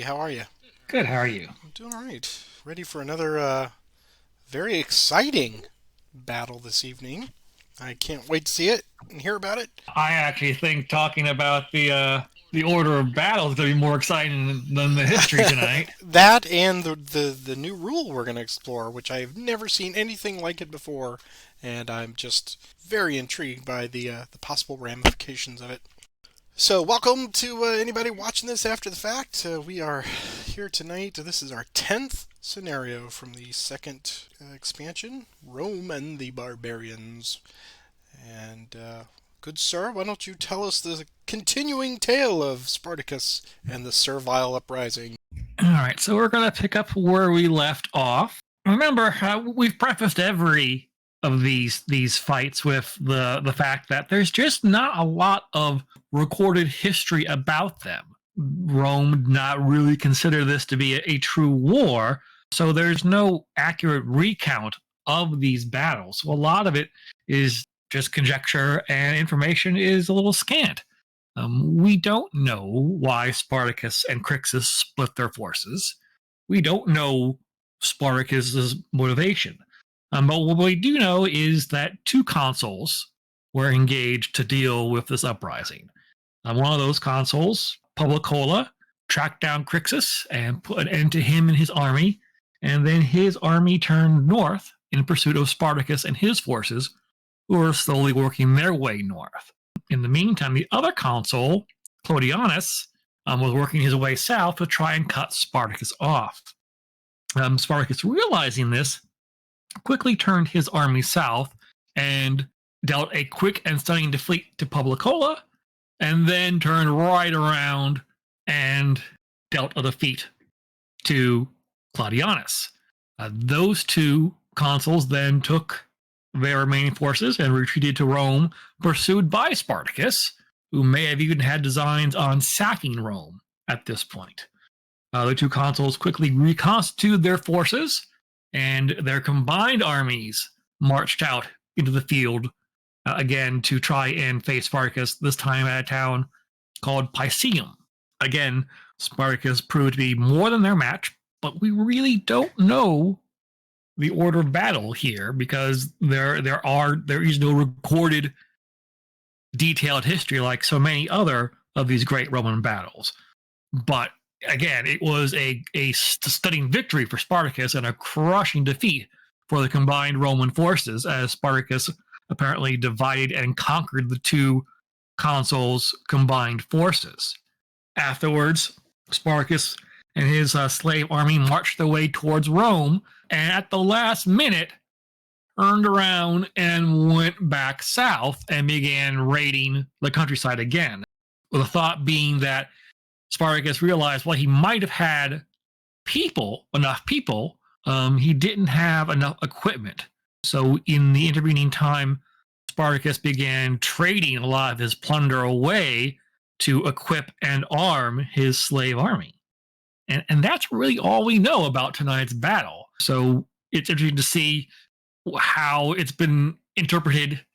how are you? Good, how are you? I'm doing all right. Ready for another very exciting battle this evening. I can't wait to see it and hear about it. I actually think talking about the order of battle is going to be more exciting than the history tonight. That and the new rule we're going to explore, which I've never seen anything like it before, and I'm just very intrigued by the possible ramifications of it. So, welcome to anybody watching this after the fact. We are here tonight. This is our 10th scenario from the second expansion, Rome and the Barbarians. And, good sir, why don't you tell us the continuing tale of Spartacus and the servile uprising? All right, so we're going to pick up where we left off. Remember, we've prefaced every of these fights with the fact that there's just not a lot of recorded history about them. Rome did not really consider this to be a true war, so there's no accurate recount of these battles. So a lot of it is just conjecture, and information is a little scant. We don't know why Spartacus and Crixus split their forces. We don't know Spartacus's motivation. But what we do know is that two consuls were engaged to deal with this uprising. One of those consuls, Publicola, tracked down Crixus and put an end to him and his army, and then his army turned north in pursuit of Spartacus and his forces, who were slowly working their way north. In the meantime, the other consul, Clodianus, was working his way south to try and cut Spartacus off. Spartacus, realizing this, quickly turned his army south and dealt a quick and stunning defeat to Publicola, and then turned right around and dealt a defeat to Claudianus. Those two consuls then took their remaining forces and retreated to Rome, pursued by Spartacus, who may have even had designs on sacking Rome at this point. The two consuls quickly reconstituted their forces, and their combined armies marched out into the field again to try and face Spartacus, this time at a town called Picenum. Again, Spartacus proved to be more than their match, but we really don't know the order of battle here because there is no recorded detailed history like so many other of these great Roman battles. But again, it was a stunning victory for Spartacus and a crushing defeat for the combined Roman forces, as Spartacus apparently divided and conquered the two consuls' combined forces. Afterwards, Spartacus and his slave army marched their way towards Rome, and at the last minute turned around and went back south and began raiding the countryside again, with the thought being that Spartacus realized, well, he might have had enough people, he didn't have enough equipment. So in the intervening time, Spartacus began trading a lot of his plunder away to equip and arm his slave army. And that's really all we know about tonight's battle. So it's interesting to see how it's been interpreted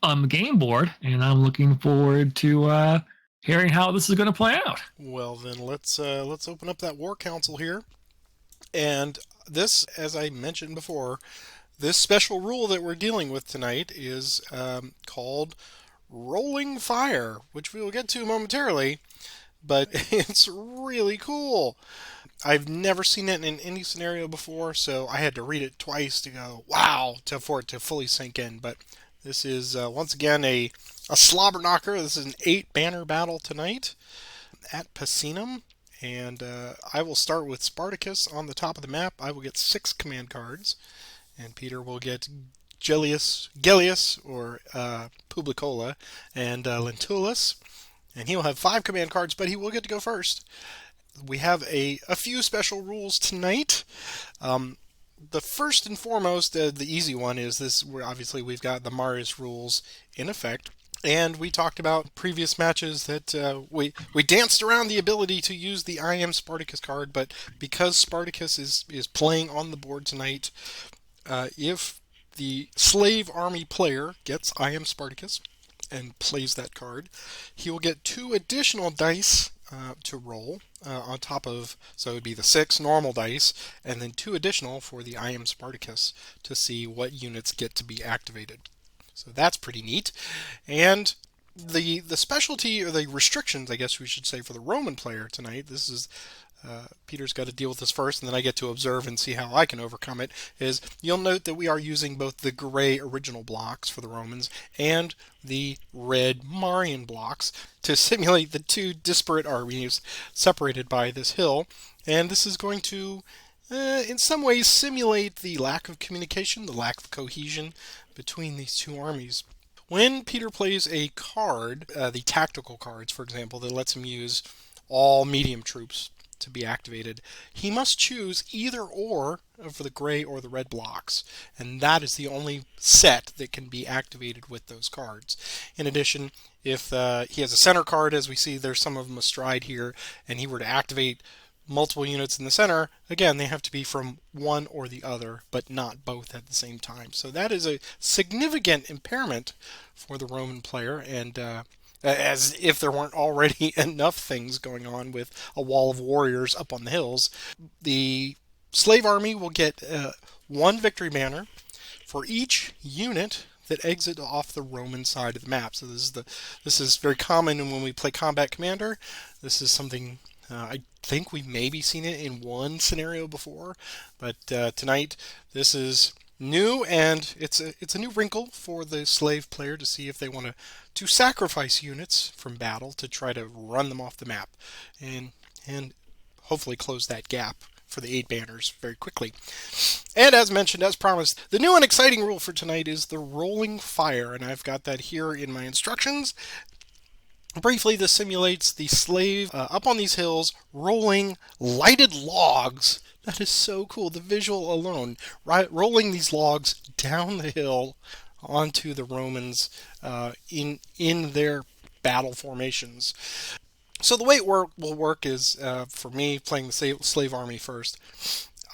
on the game board, and I'm looking forward to hearing how this is going to play out. Well, then let's open up that war council here. And this, as I mentioned before, this special rule that we're dealing with tonight is called Rolling Fire, which we will get to momentarily, but it's really cool. I've never seen it in any scenario before, so I had to read it twice to go, wow, for it to fully sink in. But this is, once again, a slobber knocker. This is an 8-banner battle tonight at Picenum. And I will start with Spartacus on the top of the map. I will get 6 command cards. And Peter will get Gellius, or Publicola, and Lentulus. And he will have 5 command cards, but he will get to go first. We have a few special rules tonight. The first and foremost, the easy one, is this. Obviously, we've got the Marius rules in effect. And we talked about previous matches that we danced around the ability to use the I Am Spartacus card, but because Spartacus is playing on the board tonight, if the slave army player gets I Am Spartacus and plays that card, he will get 2 additional dice to roll on top of, so it would be the 6 normal dice, and then 2 additional for the I am Spartacus to see what units get to be activated. So that's pretty neat. And the specialty, or the restrictions, I guess we should say, for the Roman player tonight, this is Peter's got to deal with this first, and then I get to observe and see how I can overcome it, is you'll note that we are using both the gray original blocks for the Romans and the red Marian blocks to simulate the two disparate armies separated by this hill. And this is going to, in some ways, simulate the lack of communication, the lack of cohesion between these two armies. When Peter plays a card, the tactical cards, for example, that lets him use all medium troops to be activated, he must choose either or for the gray or the red blocks, and that is the only set that can be activated with those cards. In addition, if he has a center card, as we see there's some of them astride here, and he were to activate multiple units in the center, again, they have to be from one or the other, but not both at the same time. So that is a significant impairment for the Roman player, and as if there weren't already enough things going on with a wall of warriors up on the hills. The slave army will get one victory banner for each unit that exit off the Roman side of the map. So this is very common when we play Combat Commander. This is something I think we've maybe seen it in one scenario before, but tonight this is new, and it's a new wrinkle for the slave player to see if they want to sacrifice units from battle to try to run them off the map, and hopefully close that gap for the 8 banners very quickly. And as mentioned, as promised, the new and exciting rule for tonight is the rolling fire, and I've got that here in my instructions. Briefly, this simulates the slave up on these hills rolling lighted logs. That is so cool. The visual alone, right, rolling these logs down the hill onto the Romans in their battle formations. So the way it will work is, for me playing the slave army first,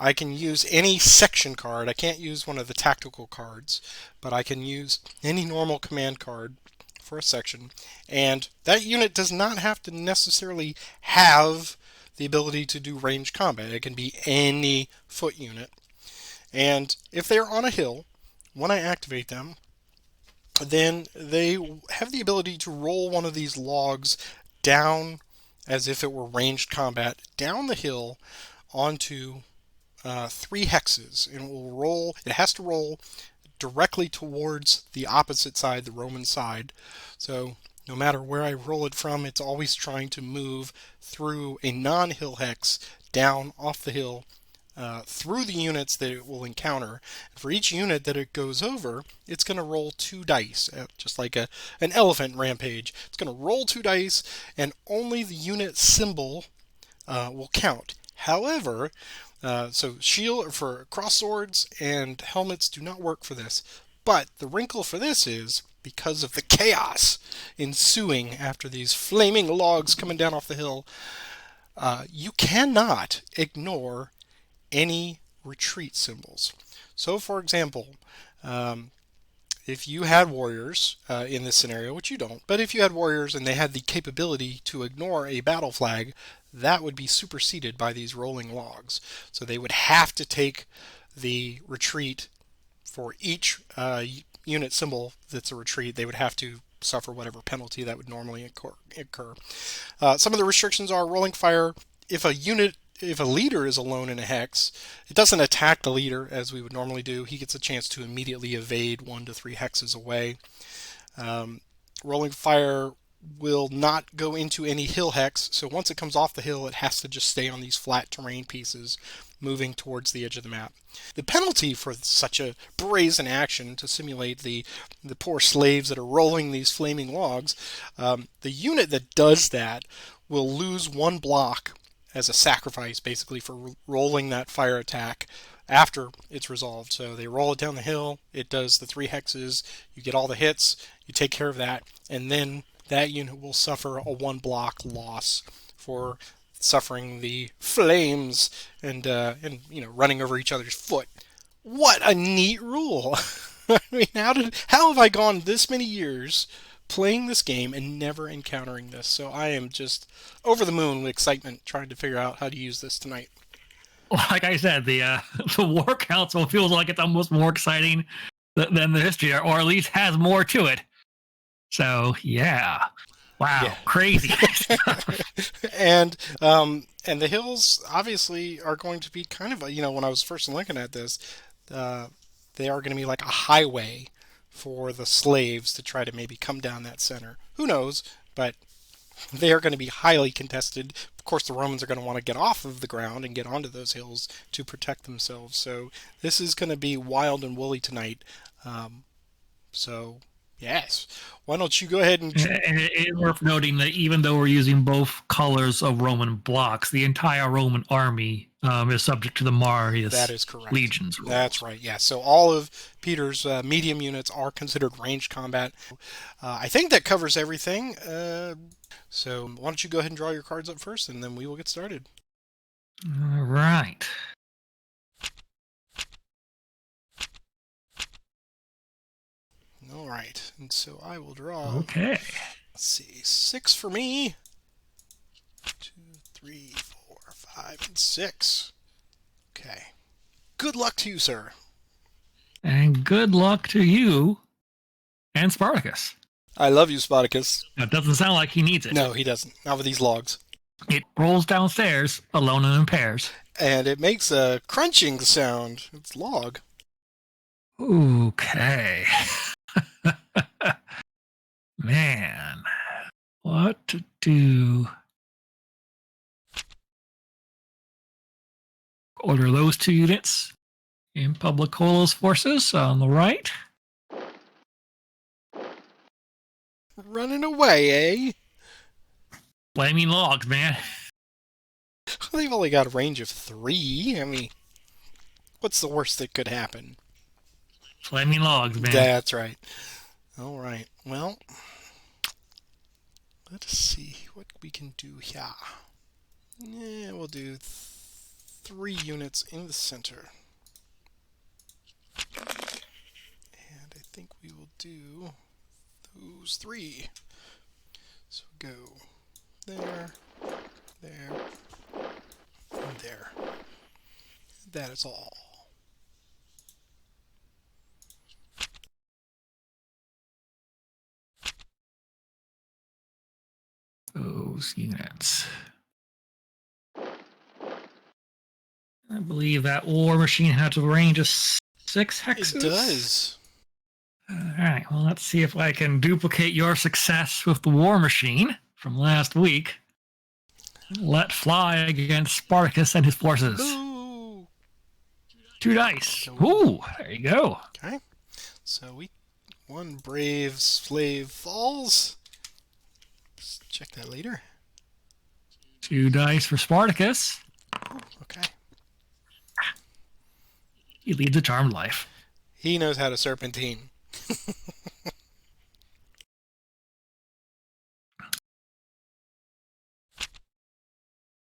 I can use any section card. I can't use one of the tactical cards, but I can use any normal command card for a section, and that unit does not have to necessarily have the ability to do ranged combat. It can be any foot unit, and if they're on a hill, when I activate them, then they have the ability to roll one of these logs down, as if it were ranged combat, down the hill onto 3 hexes, and it will roll. It has to roll directly towards the opposite side, the Roman side. So no matter where I roll it from, it's always trying to move through a non-hill hex down off the hill through the units that it will encounter. And for each unit that it goes over, it's going to roll 2 dice, just like an elephant rampage. It's going to roll 2 dice, and only the unit symbol will count. However, so shield for cross swords and helmets do not work for this. But the wrinkle for this is, because of the chaos ensuing after these flaming logs coming down off the hill, you cannot ignore any retreat symbols. So, for example, if you had warriors in this scenario, which you don't, but if you had warriors and they had the capability to ignore a battle flag, that would be superseded by these rolling logs. So they would have to take the retreat for each unit symbol that's a retreat. They would have to suffer whatever penalty that would normally occur. Some of the restrictions are rolling fire. If a leader is alone in a hex, it doesn't attack the leader as we would normally do. He gets a chance to immediately evade 1 to 3 hexes away. Rolling fire will not go into any hill hex, so once it comes off the hill, it has to just stay on these flat terrain pieces moving towards the edge of the map. The penalty for such a brazen action to simulate the poor slaves that are rolling these flaming logs, the unit that does that will lose 1 block as a sacrifice, basically, for rolling that fire attack after it's resolved. So they roll it down the hill, it does the 3 hexes, you get all the hits, you take care of that, and then that unit will suffer a 1 block loss for suffering the flames and running over each other's foot. What a neat rule! I mean, how have I gone this many years playing this game and never encountering this. So I am just over the moon with excitement trying to figure out how to use this tonight. Like I said, the the War Council feels like it's almost more exciting than the history, or at least has more to it. So yeah, Yeah. wow, crazy. And the hills obviously are going to be kind of when I was first looking at this, uh, they are going to be like a highway for the slaves to try to maybe come down that center. Who knows? But they are going to be highly contested. Of course, the Romans are going to want to get off of the ground and get onto those hills to protect themselves. So this is going to be wild and woolly tonight. Um, so yes, why don't you go ahead and And it's worth noting that even though we're using both colors of Roman blocks, the entire Roman army is subject to the that Marius is correct. legions That's rules. right. Yeah. So all of Peter's medium units are considered ranged combat. I think that covers everything. So why don't you go ahead and draw your cards up first, and then we will get started. All right. All right. And so I will draw. Okay. Let's see. 6 for me. 2, 3, 4, 5, and 6. Okay. Good luck to you, sir. And good luck to you and Spartacus. I love you, Spartacus. It doesn't sound like he needs it. No, he doesn't. Not with these logs. It rolls downstairs alone and in pairs. And it makes a crunching sound. It's log. Okay. Man, what to do? Order those 2 units in Publicola's forces on the right. Running away, eh? Flaming logs, man. They've only got a range of 3. I mean, what's the worst that could happen? Flaming logs, man. That's right. All right. Well, let's see what we can do here. Yeah, we'll do 3 units in the center. And I think we will do those 3. So go there, there, and there. That is all. Those units. I believe that war machine has a range of 6 hexes. It does. All right, well, let's see if I can duplicate your success with the war machine from last week. Let fly against Spartacus and his forces. Ooh. 2 dice. Ooh, there you go. Okay. So one brave slave falls. Let's check that later. 2 dice for Spartacus. Okay. He leads a charmed life. He knows how to serpentine.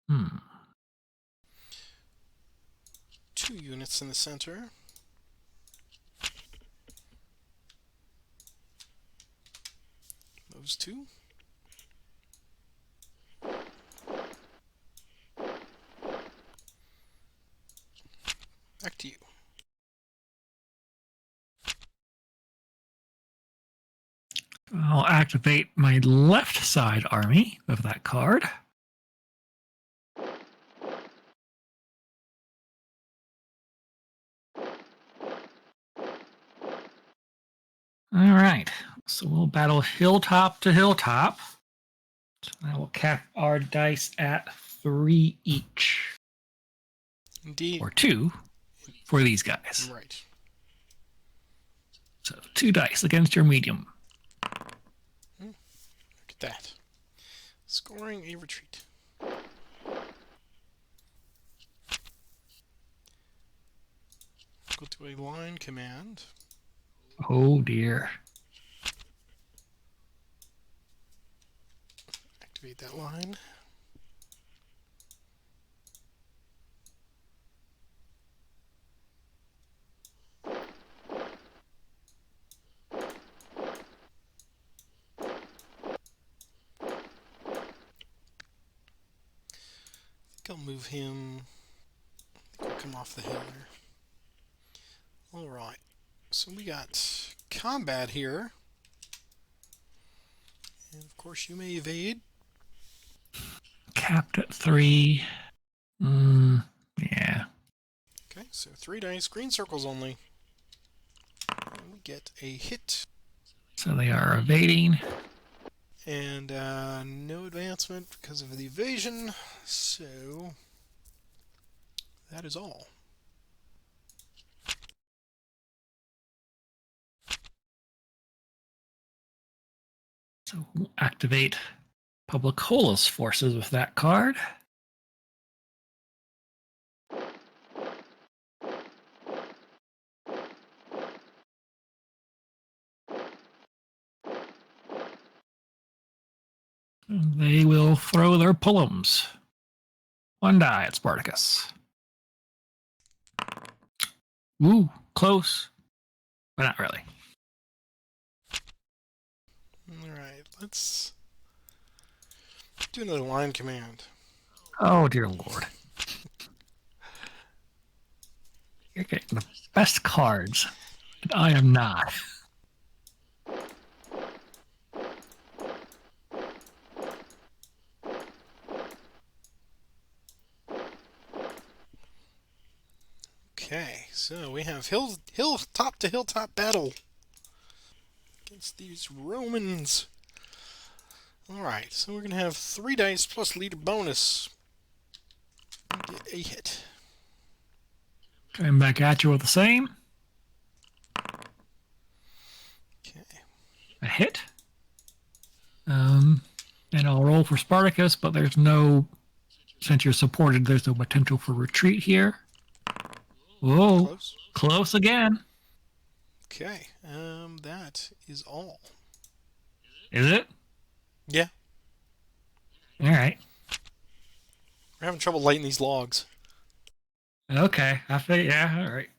Hmm. 2 units in the center. Those 2. Back to you. I'll activate my left side army with that card. All right, so we'll battle hilltop to hilltop. So I will cap our dice at 3 each, Indeed. or 2 for these guys. Right. So 2 dice against your medium. Look at that. Scoring a retreat. Go to a line command. Oh dear. Activate that line. I'll move him. We'll come off the hill there. Alright. So we got combat here. And of course you may evade. Capped at 3. Yeah. Okay, so 3 dice, green circles only. And we get a hit. So they are evading. And no advancement because of the evasion. So that is all. So we'll activate Publicola's forces with that card. They will throw their pullums. 1 die at Spartacus. Ooh, close. But not really. Alright, let's do another line command. Oh, dear Lord. You're getting the best cards, and I am not. Okay, so we have hilltop to hilltop battle against these Romans. Alright, so we're going to have 3 dice plus leader bonus. Get a hit. Coming back at you with the same. Okay. A hit. And I'll roll for Spartacus, but there's no, since you're supported, there's no potential for retreat here. Whoa, close again. Okay, that is all. Is it? Yeah. All right. We're having trouble lighting these logs. Okay, I think, yeah, all right.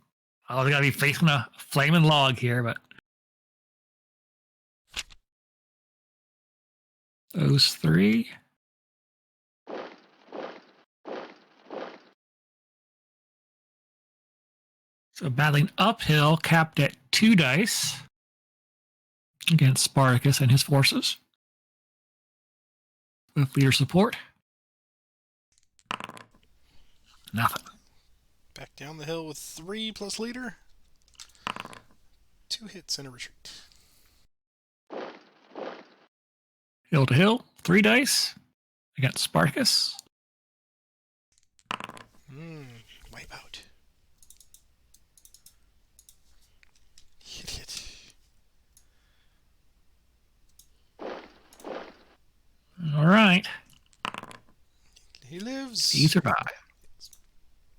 I gotta be facing a flaming log here, but those 3. So battling uphill, capped at 2 dice against Spartacus and his forces with leader support. Nothing. Back down the hill with 3 plus leader. 2 hits and a retreat. Hill to hill, 3 dice against Spartacus. Wipe out. Hit. All right. He lives. He survived.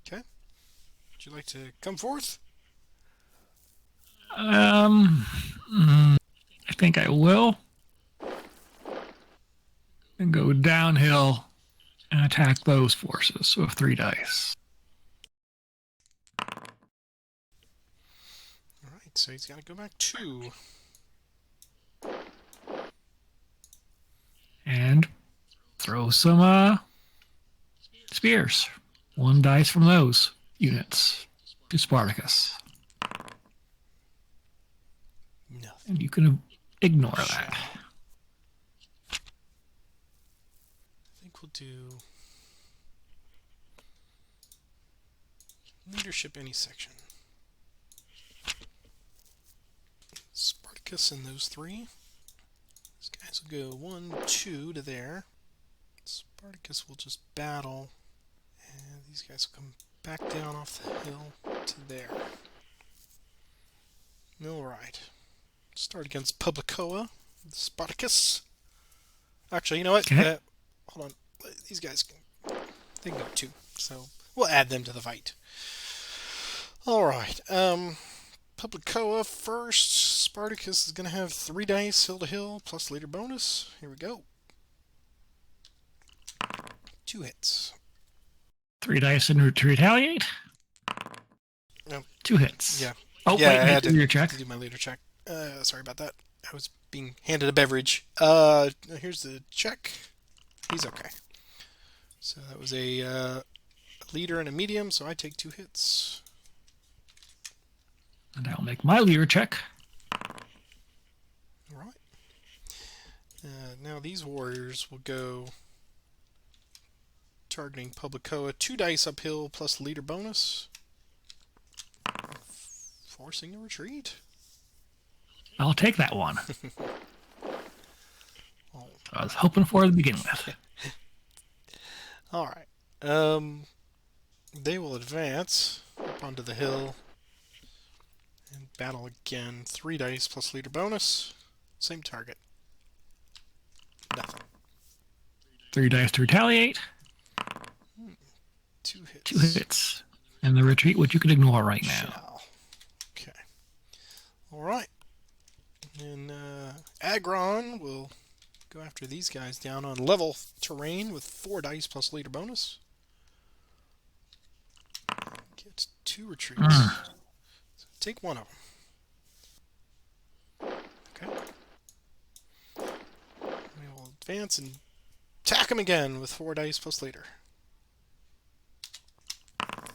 Okay. Would you like to come forth? I think I will. And go downhill and attack those forces with 3 dice. Alright, so he's got to go back 2. And throw some spears. 1 dice from those units to Spartacus. Nothing. And you can ignore that. I think we'll do leadership any section. Spartacus and those 3. These guys will go 1, 2 to there. Spartacus will just battle. And these guys will come back down off the hill to there. Alright. Start against Publicoa. Spartacus. Actually, you know what? Okay. Hold on. These guys they can go 2. So we'll add them to the fight. Alright. Publicoa first. Spartacus is going to have 3 dice, hill to hill, plus leader bonus. Here we go. 2 hits. 3 dice and to retaliate. No. 2 hits. Yeah. Oh, yeah, wait, I had to leader check. do my leader check. Sorry about that. I was being handed a beverage. Here's the check. He's okay. So that was a leader and a medium, so I take 2 hits. And I'll make my leader check. All right. Now these warriors will go targeting Publicoa. 2 dice uphill plus leader bonus. Forcing the retreat. I'll take that one. Oh. I was hoping for it to begin with. All right. They will advance up onto the hill and battle again. 3 dice plus leader bonus. Same target. Nothing. 3 dice to retaliate. 2 hits. 2 hits. And the retreat, which you can ignore right now. Shall. Okay. All right. And Agron will go after these guys down on level terrain with 4 dice plus leader bonus. Get 2 retreats. So take 1 of them. Okay. We will advance and attack him again with 4 dice plus leader.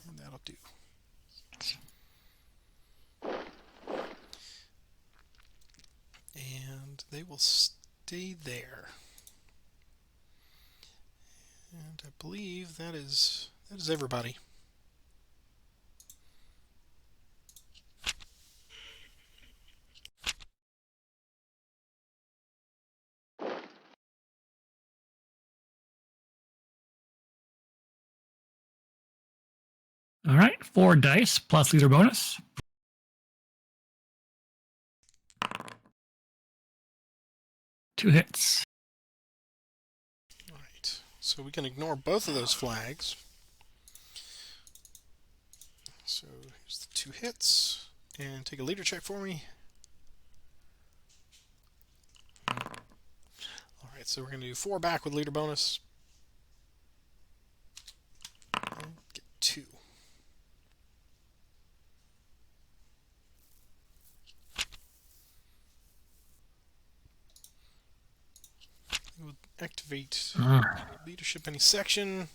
And that'll do. And they will stay there. And I believe that is everybody. All right, 4 dice plus leader bonus. Two hits. All right. So we can ignore both of those flags. So here's the 2 hits. And take a leader check for me. Alright, so we're going to do 4 back with leader bonus. And get 2. We'll activate leadership any section.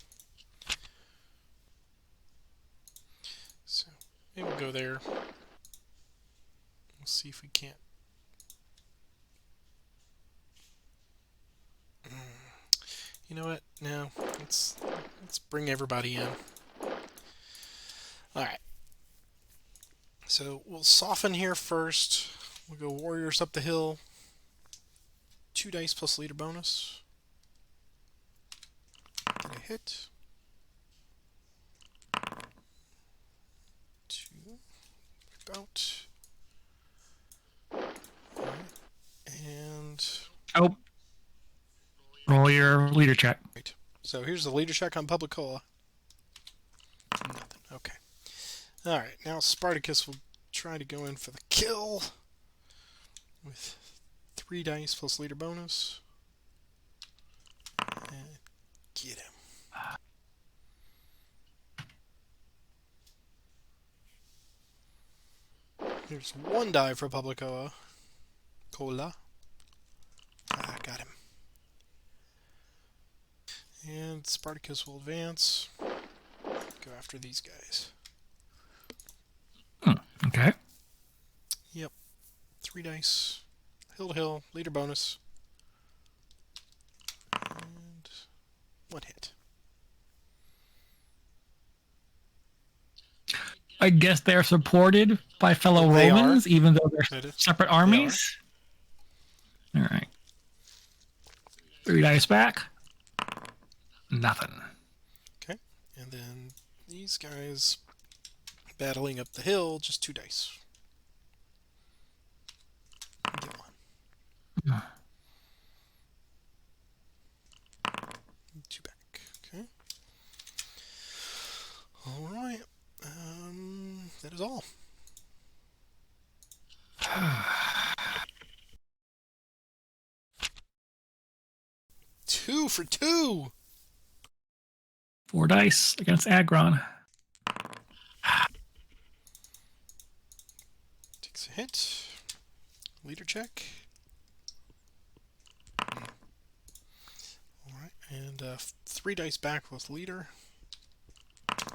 So maybe we'll go there. We'll see if we can't. You know what? No, let's bring everybody in. All right. So we'll soften here first. We'll go warriors up the hill. 2 dice plus leader bonus. Get a hit. 2. About. Alright. And. Oh. Roll your leader check. Right. So here's the leader check on Publicola. Nothing. Okay. Alright, now Spartacus will try to go in for the kill with 3 dice plus leader bonus. And get him. Here's 1 die for Publicola. Cola. Got him. And Spartacus will advance. Go after these guys. Okay. Yep. 3 dice. Hill to hill. Leader bonus. And 1 hit. I guess they're supported by fellow They Romans, are. even though they're separate armies. All right. 3 dice back. Nothing. Okay. And then these guys battling up the hill, just 2 dice. Get 1. 2 back. Okay. All right. That is all. Two for 2. 4 dice against Agron. Takes a hit. Leader check. Alright, and And 3 dice back with leader.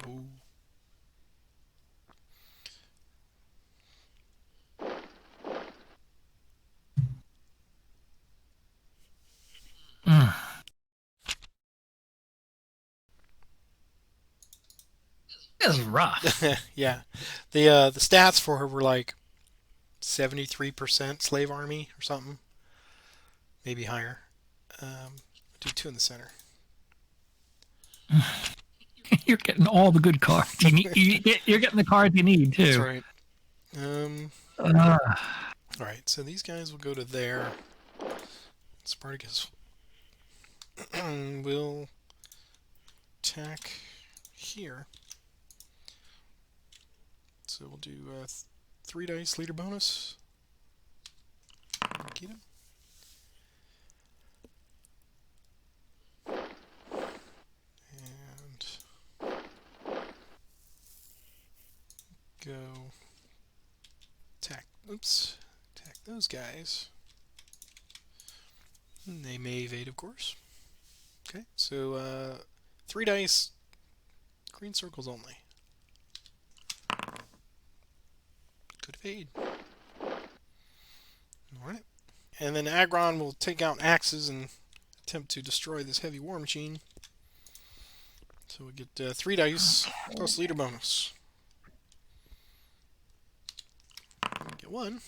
Ooh. This is rough. Yeah. The stats for her were like 73% slave army or something. Maybe higher. Do 2 in the center. You're getting all the good cards. You're getting the cards you need too. That's right. Uh, All right, so these guys will go to there. Spartacus will attack here. So we'll do 3 dice leader bonus. Get him. And go attack. Oops. Attack those guys. And they may evade, of course. Okay, so 3 dice, green circles only. Could evade. Alright. And then Agron will take out axes and attempt to destroy this heavy war machine. So we get 3 dice plus leader bonus. We get 1.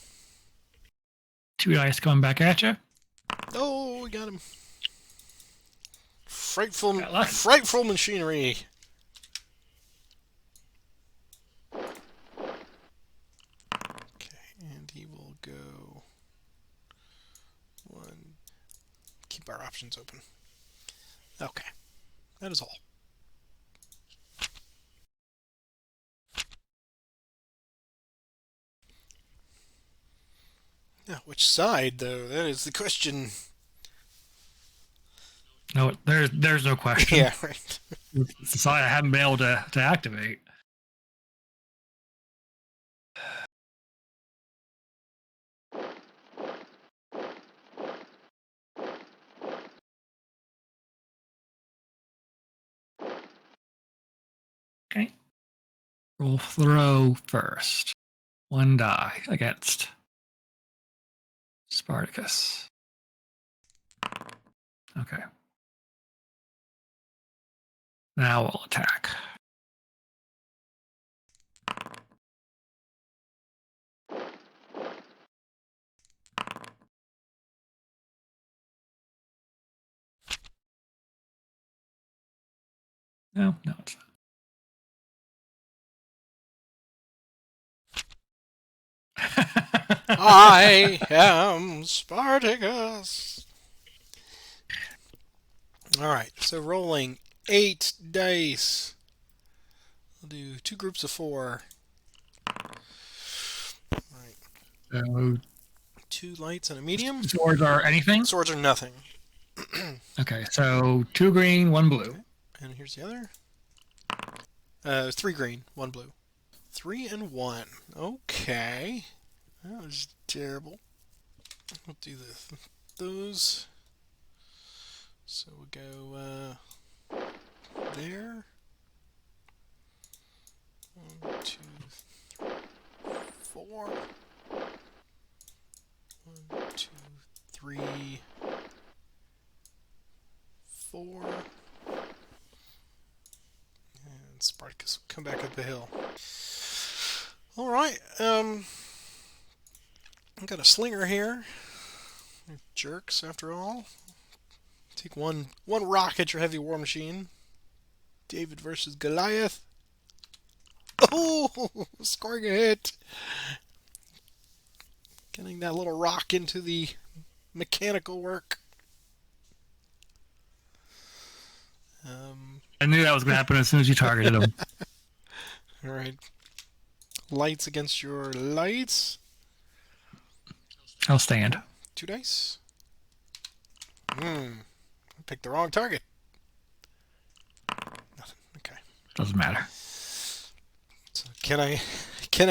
2 dice coming back at you. Oh, we got him. Frightful machinery. Okay, and he will go 1. Keep our options open. Okay, that is all. Now, which side, though? That is the question. No, there's no question. Yeah, right. It's the side I haven't been able to activate. Okay. Roll throw first. 1 die against Spartacus. Okay. Now we'll attack. No, it's not. I am Spartacus. Alright, so rolling 8 dice. We'll do 2 groups of 4. Alright. So 2 lights and a medium. swords are anything? Swords are nothing. Okay, so 2 green, 1 blue. Okay. And here's the other. 3 green, 1 blue. 3 and 1. Okay. That was terrible. We'll do those. So we'll go there. 1, 2, 4. 1, 2, 3, 4. And Spartacus will come back up the hill. All right. I've got a slinger here. They're jerks, after all. Take one rock at your heavy war machine. David versus Goliath. Oh, scoring a hit. Getting that little rock into the mechanical work. I knew that was going to happen as soon as you targeted him. All right. Lights against your lights. I'll stand. 2 dice. I picked the wrong target. Nothing. Okay. Doesn't matter. So can I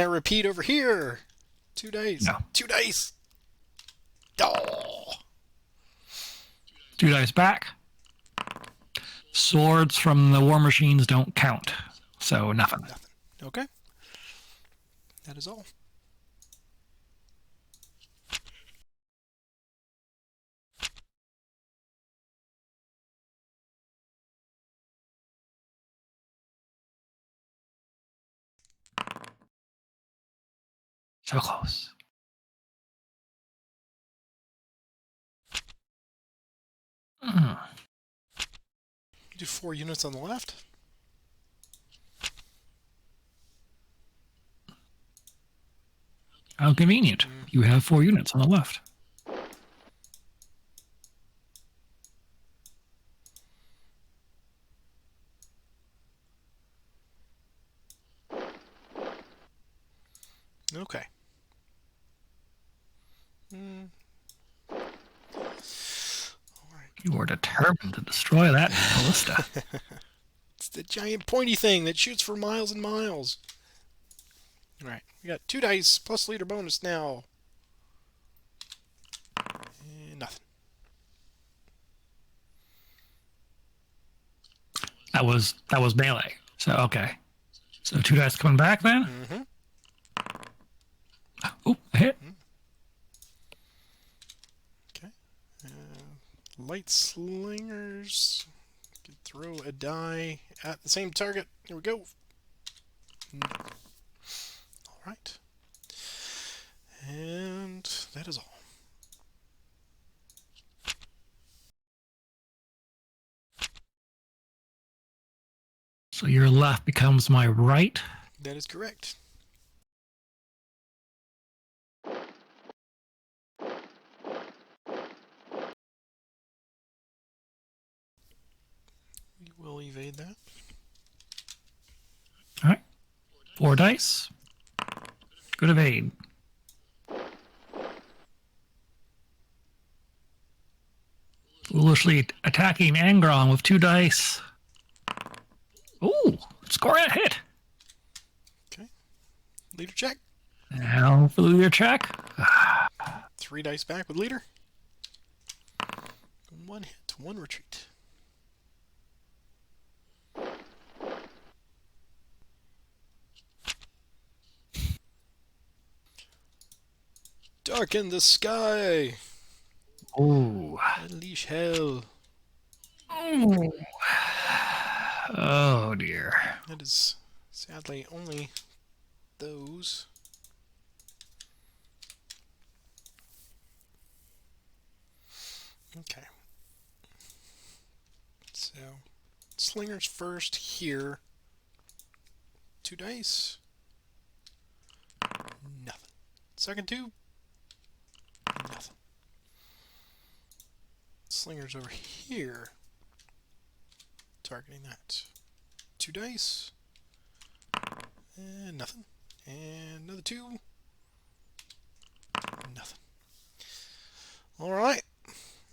repeat over here? 2 dice. No. 2 dice. Oh. 2 dice back. Swords from the war machines don't count. So nothing. Nothing. Okay. That is all. So close. Mm. Do 4 units on the left. How convenient. You have 4 units on the left. Okay. Mm. You are determined to destroy that ballista. It's the giant pointy thing that shoots for miles and miles. Alright, we got 2 dice plus leader bonus now. And nothing. That was melee. So okay. So 2 dice coming back then? Mm-hmm. Oh, a hit. Okay. Light slingers can throw a die at the same target. Here we go. Alright. And that is all. So your left becomes my right. That is correct. We will evade that. All right. 4 dice. Good evade. Foolishly attacking Angron with 2 dice. Ooh, score a hit. Okay. Leader check. Now for the leader check. 3 dice back with leader. 1 hit, 1 retreat. Darken the sky. Ooh. Unleash hell. Ooh. Oh dear. That is sadly only those. Okay. So, slingers first here. 2 dice. Nothing. Second 2. Nothing. Slingers over here. Targeting that. 2 dice. And nothing. And another 2. Nothing. Alright.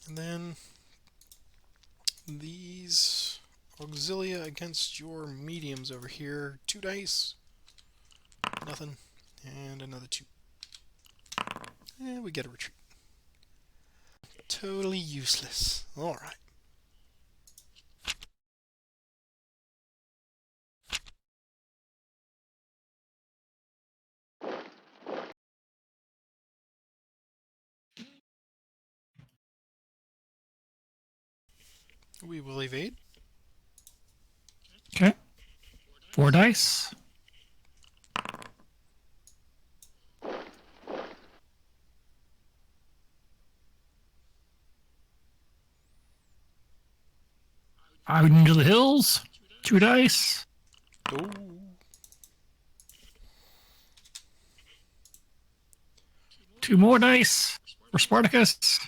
And then these auxilia against your mediums over here. 2 dice. Nothing. And another 2. And we get a retreat. Totally useless. Alright. We will evade. Okay. 4 dice. Out into the hills. 2 dice. Oh. 2 more dice for Spartacus.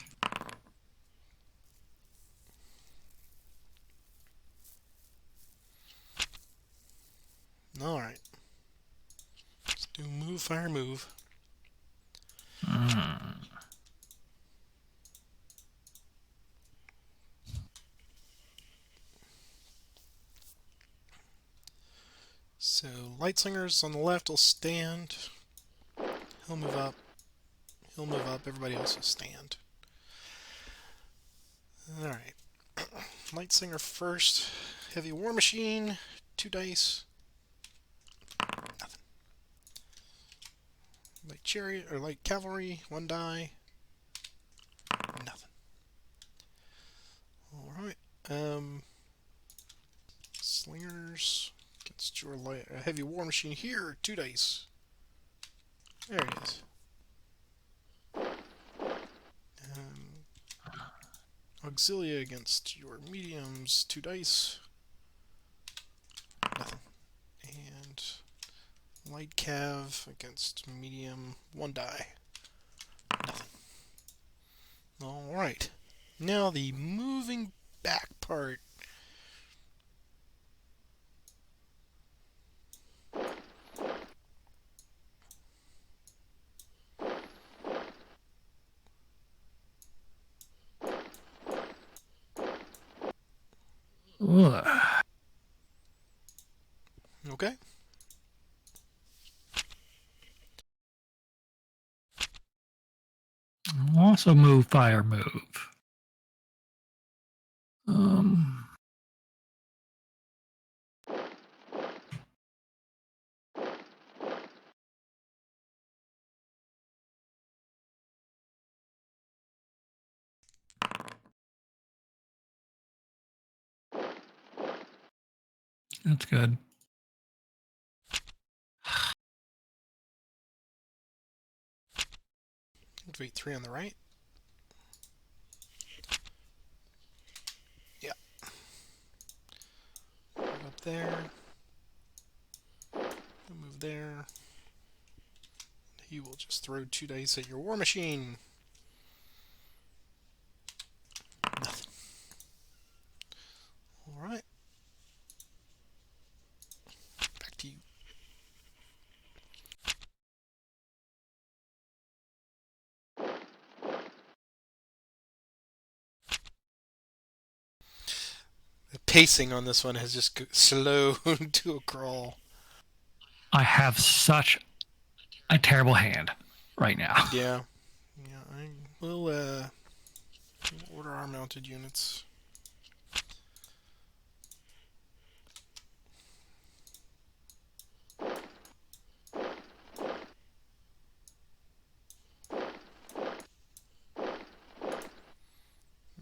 Alright. Let's do move, fire, move. So, light slingers on the left will stand. He'll move up. He'll move up. Everybody else will stand. Alright. Light Singer first. Heavy War Machine, 2 dice. Nothing. Light Chariot or Light Cavalry, 1 die. Nothing. Alright. Slingers against your Heavy War Machine here, 2 dice. There he is. Auxilia against your mediums, 2 dice. Nothing. And Light Cav against medium, 1 die. Nothing. Alright. Now the moving back part. Ugh. Okay. Also move, fire, move. Um, that's good. Activate 3 on the right. Yeah. Move up there. Move there. He will just throw 2 dice at your war machine. Nothing. Alright. Back to you. The pacing on this one has just slowed to a crawl. I have such a terrible hand right now. Yeah. Yeah, I will order our mounted units.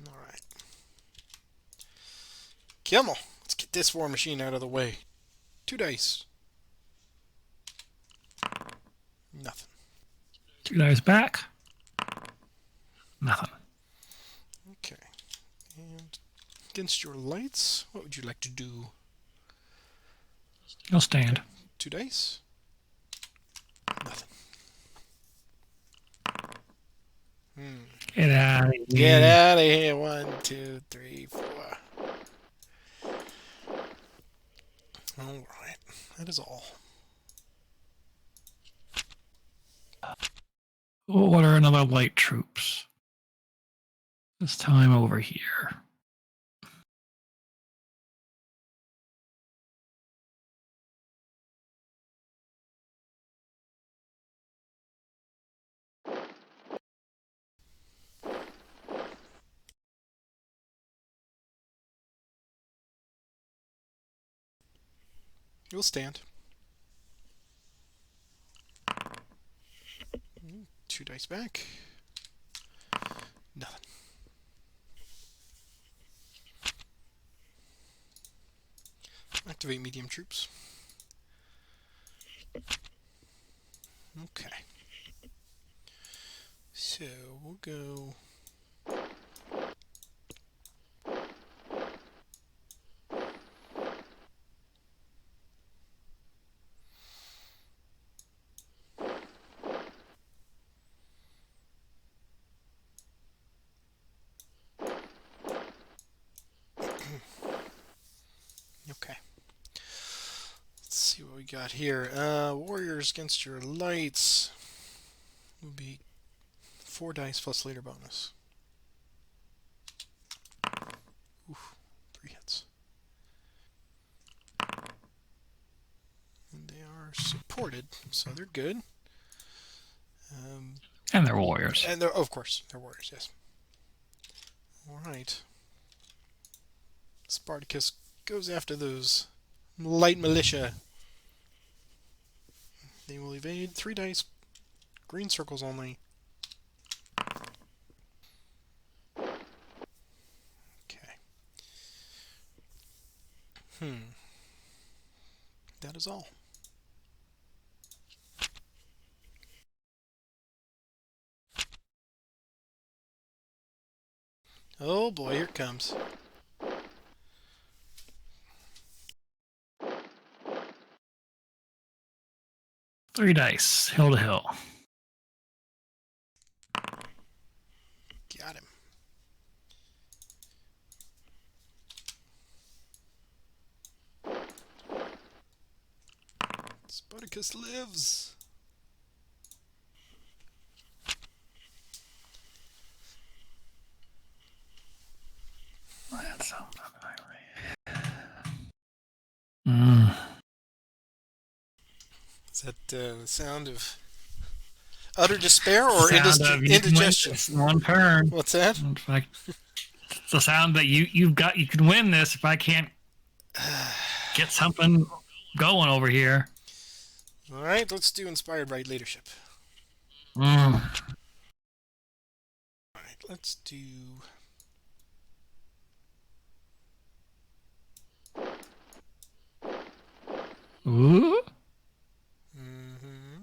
Alright. Kimmel, let's get this war machine out of the way. 2 dice. Nothing. 2 dice back. Nothing. Okay. And against your lights, what would you like to do? You'll stand. 2 dice. Nothing. Get out of here. Get out of here. 1, 2, 3, 4. Alright. That is all. We'll order another light troops. This time over here. You'll stand. 2 dice back. Nothing. Activate medium troops. Okay. So we'll go. Okay. Let's see what we got here. Warriors against your lights will be 4 dice plus leader bonus. Oof, 3 hits. And they are supported, so they're good. And they're warriors. And they're, of course, they're warriors, yes. Alright. Spartacus goes after those light militia. They will evade. 3 dice. Green circles only. Okay. That is all. Oh boy, here it comes. Three dice, hill to hill. Got him. Spartacus lives. That's something I read. Is that the sound of utter despair or Sound of you can win indigestion? this in one turn. What's that? It's the sound that you can win this if I can't get something going over here. All right, let's do inspired right leadership. Mm. All right, let's do. Ooh. Mm-hmm.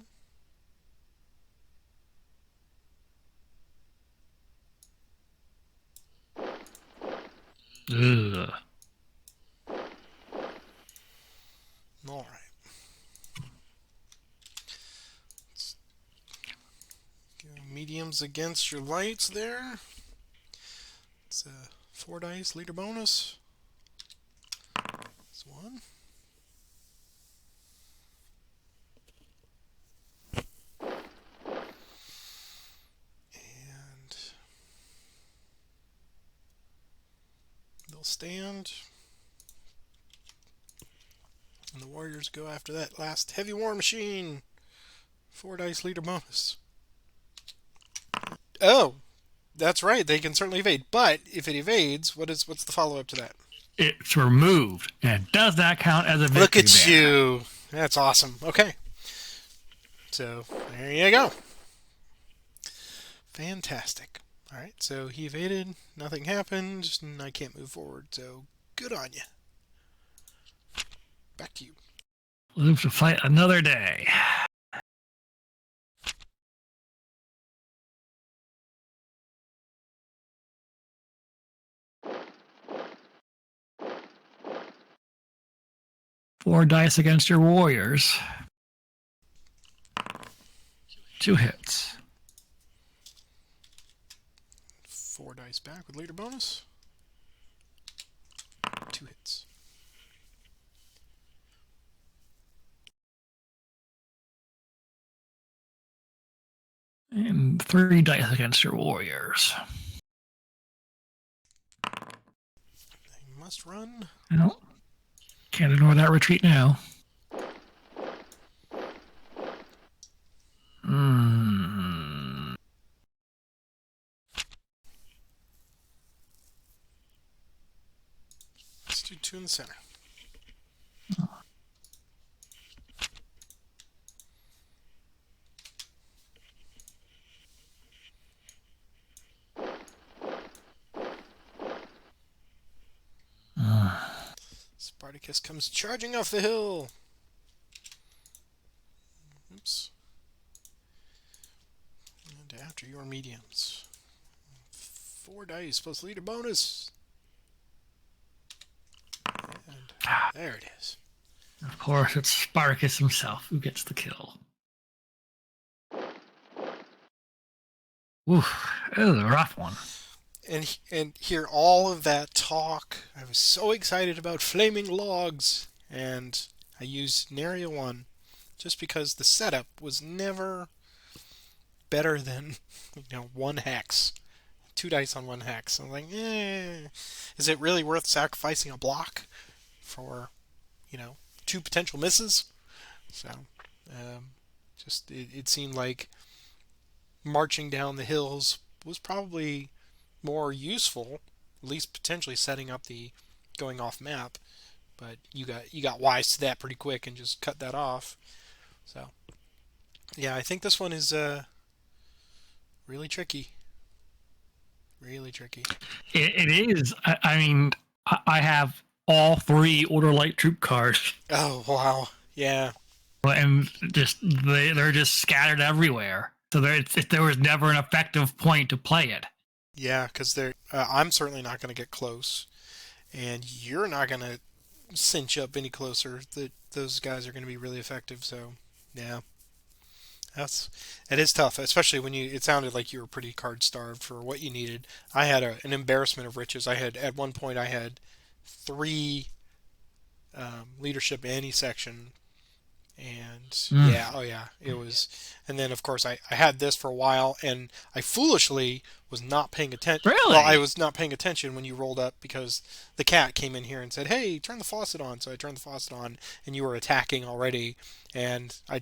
Ugh. All right. Let's go mediums against your lights there. It's a 4 dice leader bonus. That's 1. And they'll stand. And the warriors go after that last heavy war machine. 4 dice leader bonus. Oh, that's right. They can certainly evade. But if it evades, what's the follow up to that? It's removed, and does that count as a victory? Look at banner? you. That's awesome. Okay. So there you go. Fantastic. All right. So he evaded. Nothing happened. And I can't move forward. So good on you. Back to you. Live to fight another day. Four dice against your warriors. 2 hits. 4 dice back with leader bonus. 2 hits. And 3 dice against your warriors. They must run. No. Can't ignore that retreat now. Let's do 2 in the center. Spartacus comes charging off the hill. Oops. And after your mediums. 4 dice plus leader bonus. And there it is. Of course, it's Spartacus himself who gets the kill. Oof, it was a rough one. And hear all of that talk. I was so excited about flaming logs, and I used Narea 1 just because the setup was never better than 1 hex. 2 dice on 1 hex. I'm like, is it really worth sacrificing a block for 2 potential misses? So just it seemed like marching down the hills was probably more useful, at least potentially setting up the going off map. But you got wise to that pretty quick and just cut that off. So yeah, I think this one is really tricky. Really tricky. It is. I mean, I have all three Order Light Troop cars, Oh wow. Yeah. and just they're just scattered everywhere. So there was never an effective point to play it. Yeah, because they're. I'm certainly not going to get close, and you're not going to cinch up any closer. That those guys are going to be really effective. So yeah, that's it is tough, especially when you. It sounded like you were pretty card starved for what you needed. I had an embarrassment of riches. I had at one point I had three leadership any section. And Mm. yeah, oh yeah, it was. And then of course I had this for a while, and I foolishly was not paying attention. Well, I Really? was not paying attention when you rolled up because the cat came in here and said, "Hey, turn the faucet on." So I turned the faucet on, and you were attacking already, and I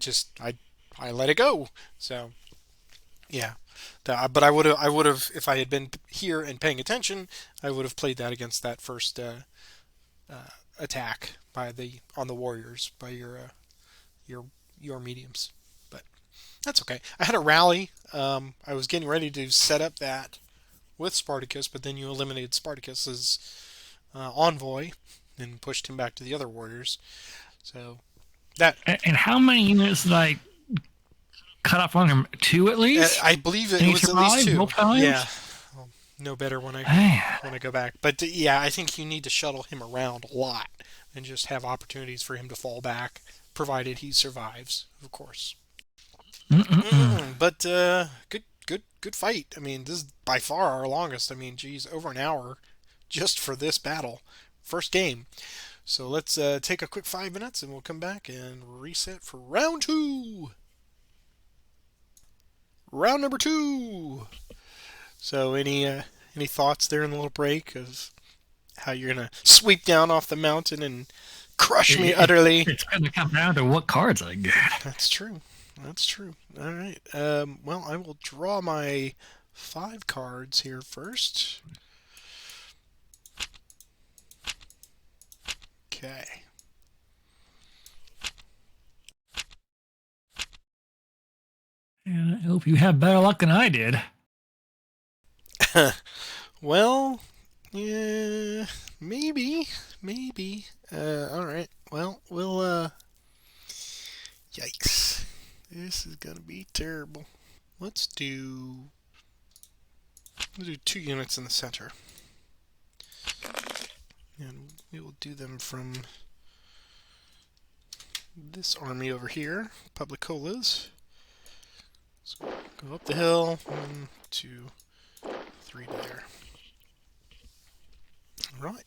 let it go. So yeah, but I would have if I had been here and paying attention, I would have played that against that first attack by the on the warriors by your your mediums. But that's okay. I had a rally. I was getting ready to set up that with Spartacus, but then you eliminated Spartacus's envoy and pushed him back to the other warriors. So that And how many units did I cut off on him? Two at least? I believe it And he was at least survived two. both Yeah, times? I'll know better Man. when I go back. But yeah, I think you need to shuttle him around a lot and just have opportunities for him to fall back, provided he survives, of course. Mm-mm-mm. But good fight. I mean, this is by far our longest. I mean, geez, over an hour just for this battle, first game. So let's take a quick 5 minutes, and we'll come back and reset for round two. Round number two. So any thoughts there in the little break of how you're gonna sweep down off the mountain and crush me utterly? It's going to come down to what cards I get. That's true. That's true. All right. Well, I will draw my 5 cards here first. Okay. And I hope you have better luck than I did. Well, yeah, maybe. All right. Well, yikes. This is gonna be terrible. Let's do. We'll do 2 units in the center, and we will do them from this army over here, Publicolas. So go up the hill, 1, 2, 3 to there. All right.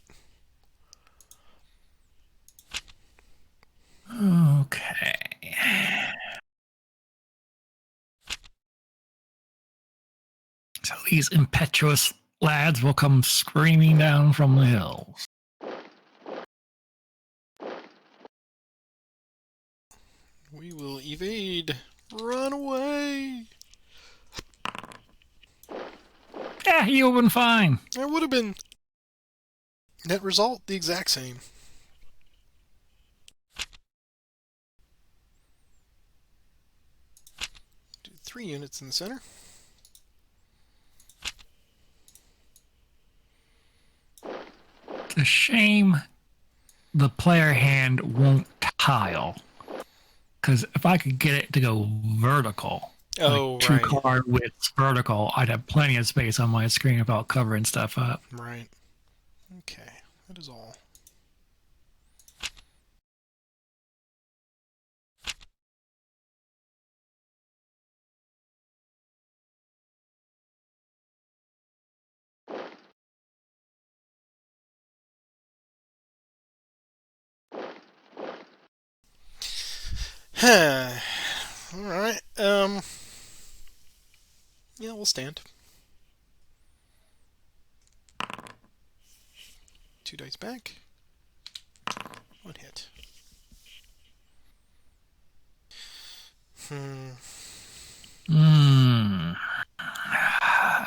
Okay. So these impetuous lads will come screaming down from the hills. We will evade. Run away. Yeah, you've been fine. That would have been net result the exact same. Do 3 units in the center. It's a shame the player hand won't tile. Because if I could get it to go vertical, Oh, like two right. card widths vertical, I'd have plenty of space on my screen without covering stuff up. Right. Okay. That is all. All right. Yeah, we'll stand. 2 dice back. 1 hit. Hmm. Hmm.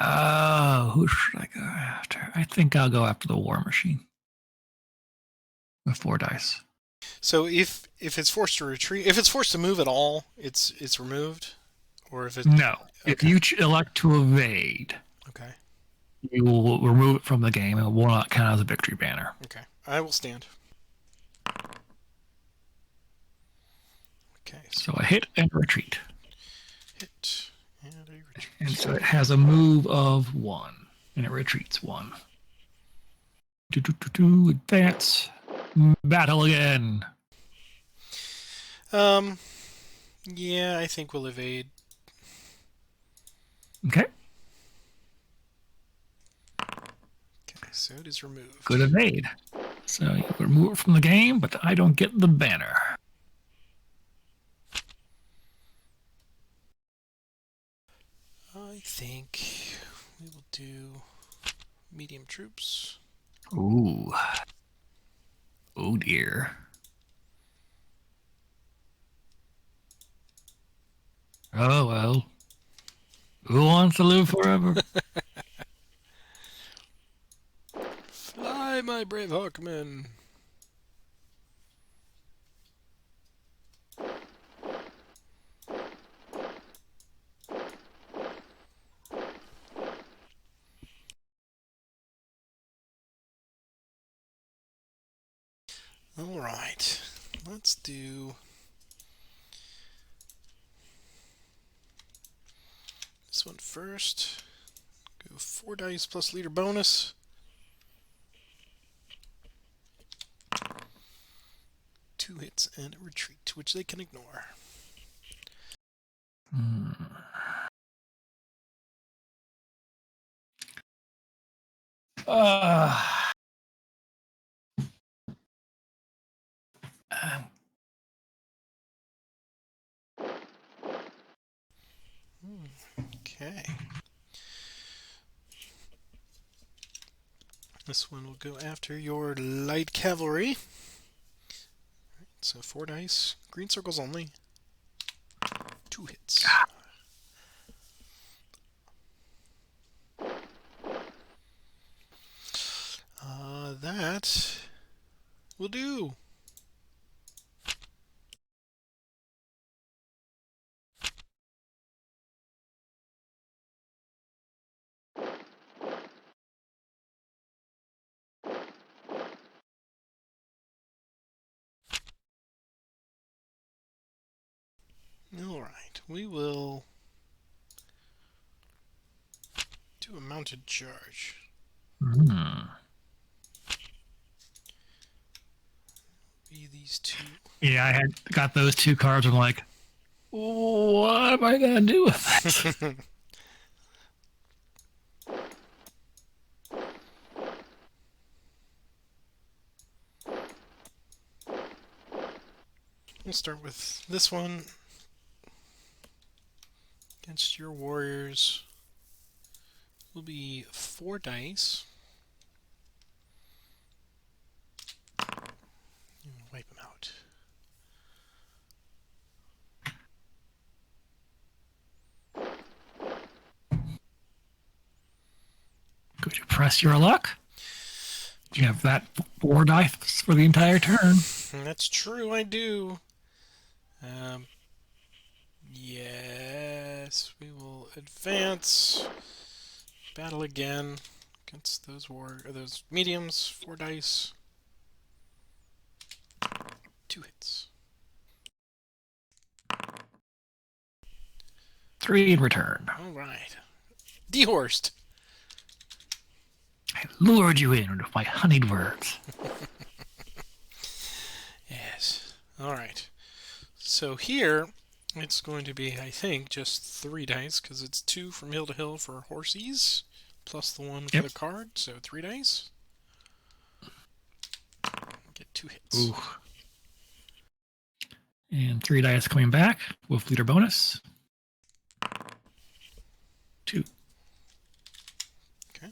Oh, who should I go after? I think I'll go after the War Machine. with 4 dice. So if it's forced to retreat, if it's forced to move at all, it's removed, or if it. No. If Okay. you elect to evade, Okay. you will remove it from the game and it will not count as a victory banner. Okay. I will stand. Okay. So a hit and a retreat. Hit and a retreat. And so it has a move of 1, and it retreats 1. Advance. Battle again. Yeah, I think we'll evade. Okay. Okay, so it is removed. Good evade. So you remove it from the game, but I don't get the banner. I think we will do medium troops. Ooh. Oh dear. Oh well. Who wants to live forever? Fly, my brave hawkmen. All right, let's do this one first. Go 4 dice plus leader bonus. 2 hits and a retreat, which they can ignore. Hmm. Uh, Okay. This one will go after your light cavalry. So 4 dice, green circles only. 2 hits. That will do. All right, we will do a mounted charge. hmm. Be these 2. Yeah, I had got those 2 cards. I'm like, what am I gonna do with it? We'll start with this one. Against your warriors will be 4 dice. Wipe them out. Could you press your luck? You have that 4 dice for the entire turn. That's true, I do. Yes, we will advance. Battle again against those mediums. 4 dice. 2 hits. 3 in return. All right. Dehorsed. I lured you in with my honeyed words. Yes. All right. So here, it's going to be, I think, just 3 dice, because it's 2 from hill to hill for horsies, plus the 1 for the card, so 3 dice. Get 2 hits. Ooh. And 3 dice coming back with leader bonus. 2. Okay.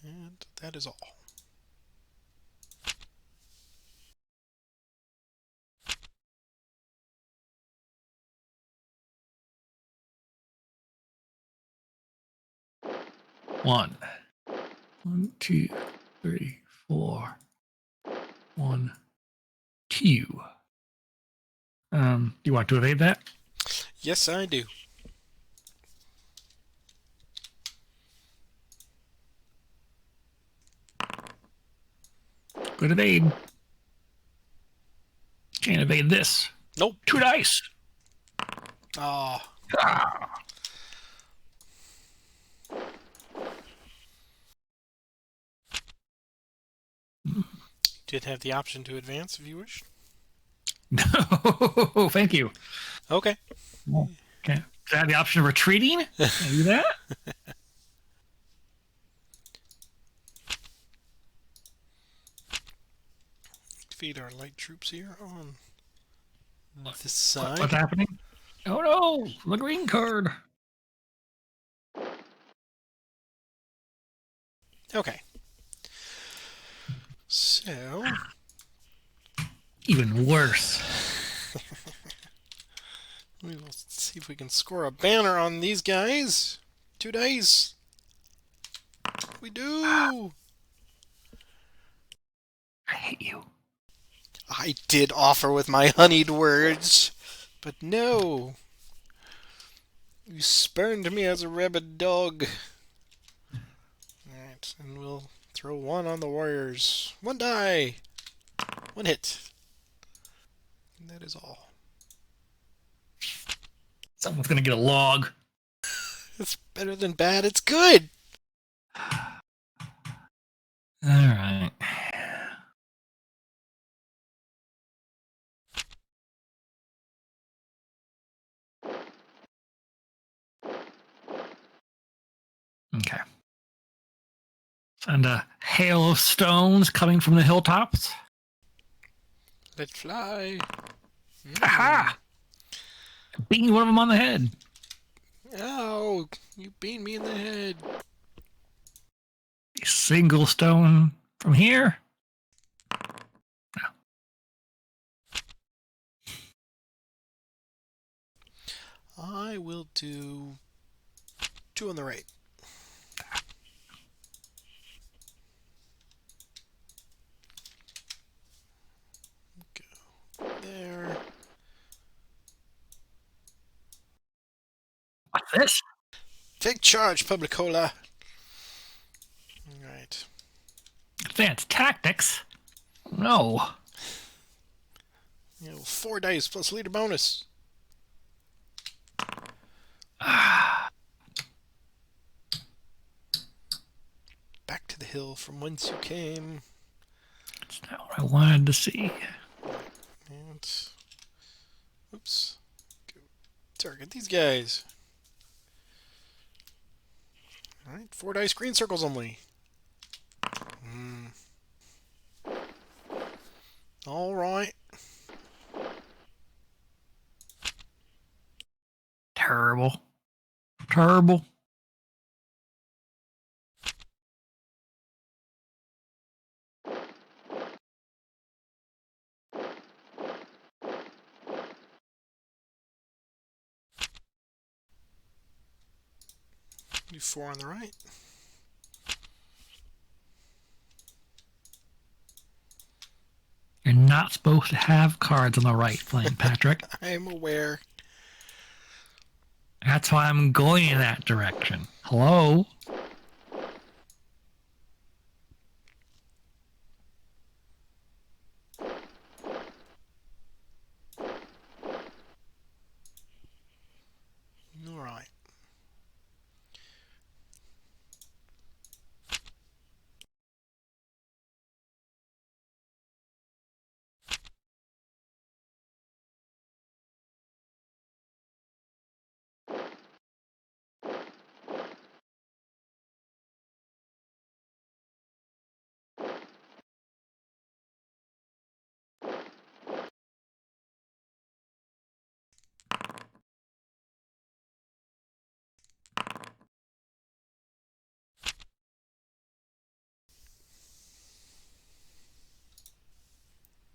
And that is all. One, 2, 3, 4. 1, 2. You want to evade that? Yes, I do. Good evade. Can't evade this. Nope. 2 dice. Ah. Ah. Did have the option to advance if you wish. No, thank you. Okay. Okay. Does I have the option of retreating? Can I do that? Defeat our light troops here on this side. What's happening? Oh no, the green card. Okay. So. Even worse. We will see if we can score a banner on these guys. 2 dice. We do. I hate you. I did offer with my honeyed words, but no. You spurned me as a rabid dog. Alright, and we'll throw 1 on the warriors. 1 die. 1 hit. And that is all. Someone's gonna get a log. It's better than bad. It's good. All right. Okay. And a hail of stones coming from the hilltops. Let fly. Aha! Beating one of them on the head. Ow! You beat me in the head. A single stone from here. I will do 2 on the right. Go there. What's this? Take charge, Publicola. Alright. Advanced tactics? No. 4 dice plus leader bonus. Back to the hill from whence you came. That's not what I wanted to see. And oops. Go target these guys. Alright, 4 dice green circles only. Alright. Terrible. Terrible. Do 4 on the right. You're not supposed to have cards on the right flank, Patrick. I am aware. That's why I'm going in that direction. Hello? Alright.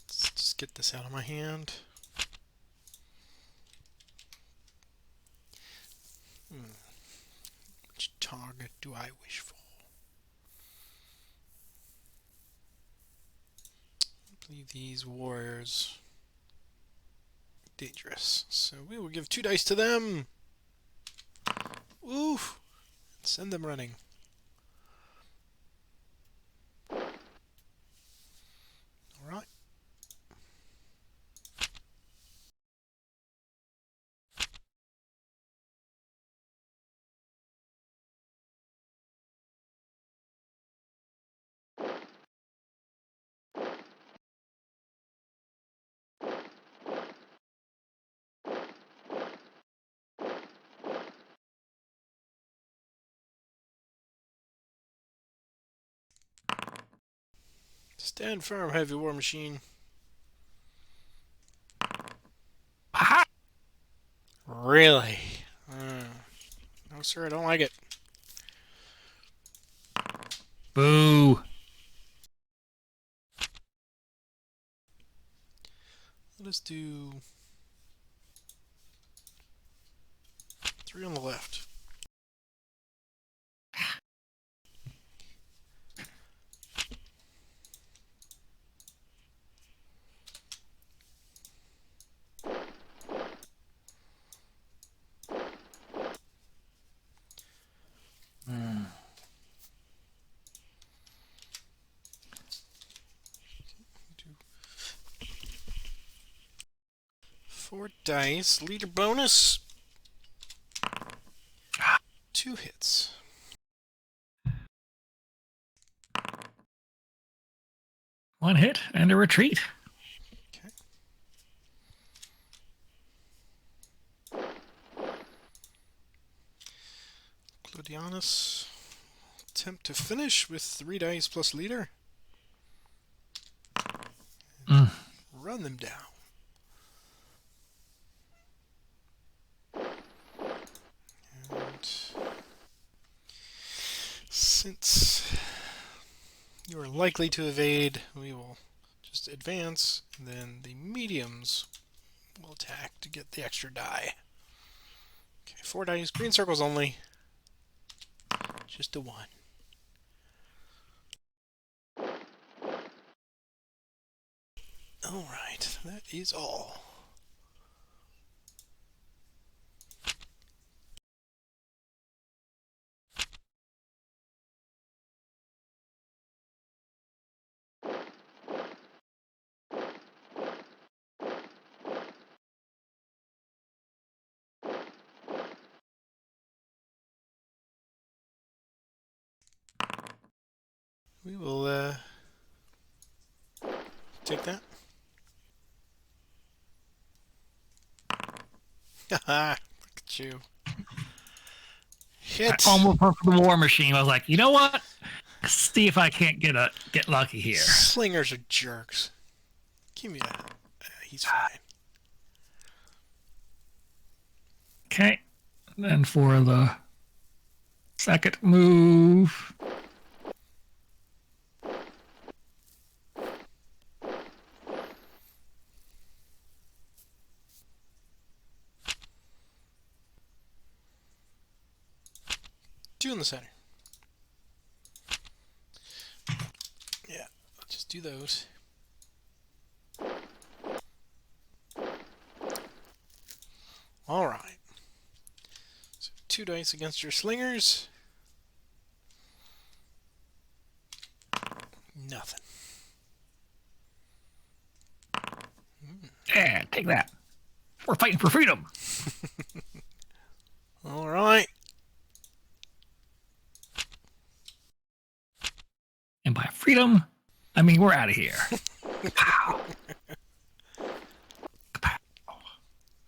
Let's just get this out of my hand. Which target do I wish for? Leave these warriors dangerous. So we will give 2 dice to them. Oof! Send them running. Alright. Stand firm, heavy war machine. Aha! Really? No, sir, I don't like it. Boo! Let us do 3 on the left. Mm. 4 dice. Leader bonus. 2 hits. One hit and a retreat. Okay. Claudianus. Attempt to finish with 3 dice plus leader. Mm. Run them down. And since you are likely to evade, we will just advance, and then the mediums will attack to get the extra die. Okay, 4 dice, green circles only. Just a 1. Alright, that is all. We will take that. Haha, look at you. I Hit! almost went for the war machine. I was like, you know what? See if I can't get lucky here. Slingers are jerks. Give me that. He's fine. Okay. Then for the second move. Two in the center. Yeah, I'll just do those. Alright. So 2 dice against your slingers. Nothing. Yeah, take that. We're fighting for freedom. Alright. And by freedom, I mean we're out of here. Pow.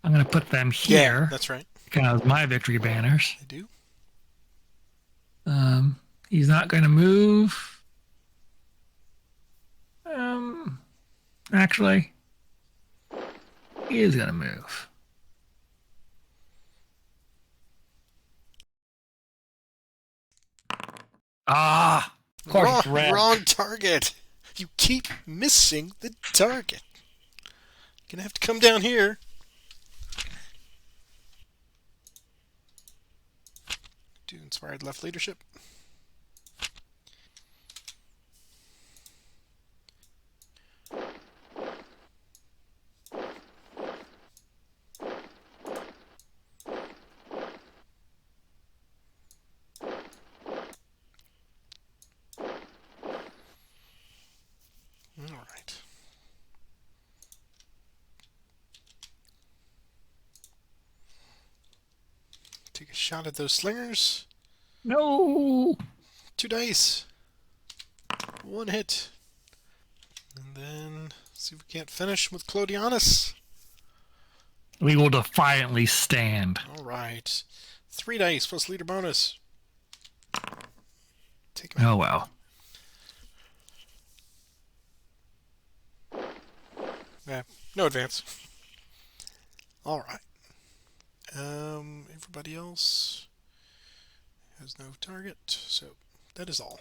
I'm going to put them here. Yeah, that's right. Because my victory banners. I do. He's not going to move. Actually, he is going to move. Ah, of course it's red. Wrong target. You keep missing the target. Gonna have to come down here. Do inspired left leadership. Take a shot at those slingers. No. 2 dice. 1 hit. And then see if we can't finish with Clodianus. We will defiantly stand. All right. 3 dice plus leader bonus. Take Oh, well. Yeah, no advance. All right. Everybody else has no target, so that is all.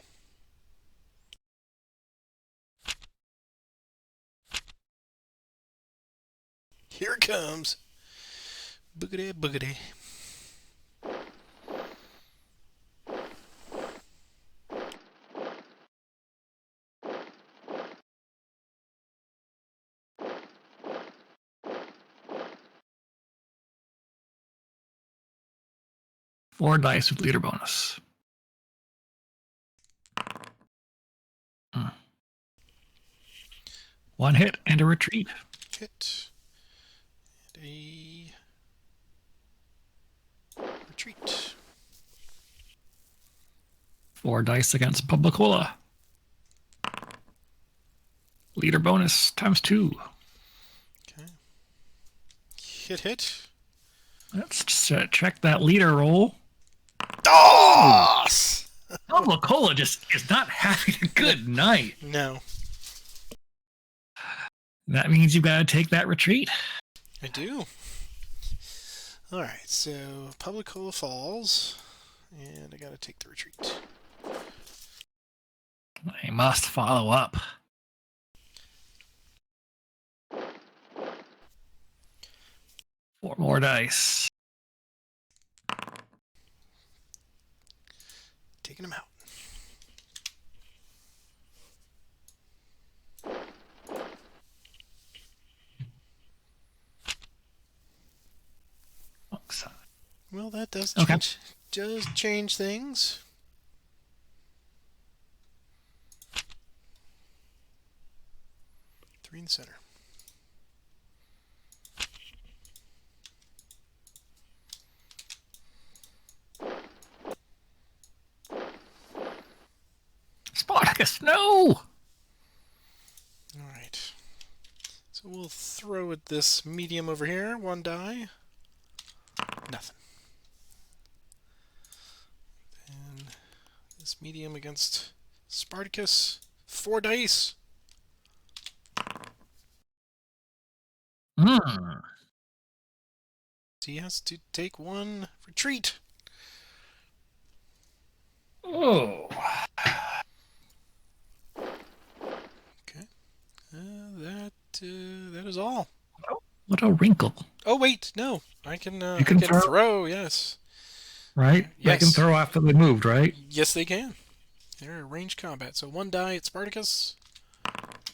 Here it comes. Boogity boogity. Four dice with leader bonus. One hit and a retreat. Hit. And a retreat. Four dice against Publicola. Leader bonus times 2. Okay. Hit. Let's just check that leader roll. DOS! Publicola just is not having a good night. No. That means you've got to take that retreat. I do. Alright, so Publicola falls, and I gotta take the retreat. I must follow up. Four more dice. Taking him out. Well, that does change things. Three in the center. Spartacus, no! Alright. So we'll throw at this medium over here. 1 die. Nothing. And this medium against Spartacus. 4 dice. He has to take 1 retreat. Oh. Okay. That is all. What a wrinkle. Oh wait, no. I can throw, yes. Right? Yes. They can throw after they moved, right? Yes, they can. They're ranged combat. So 1 die at Spartacus.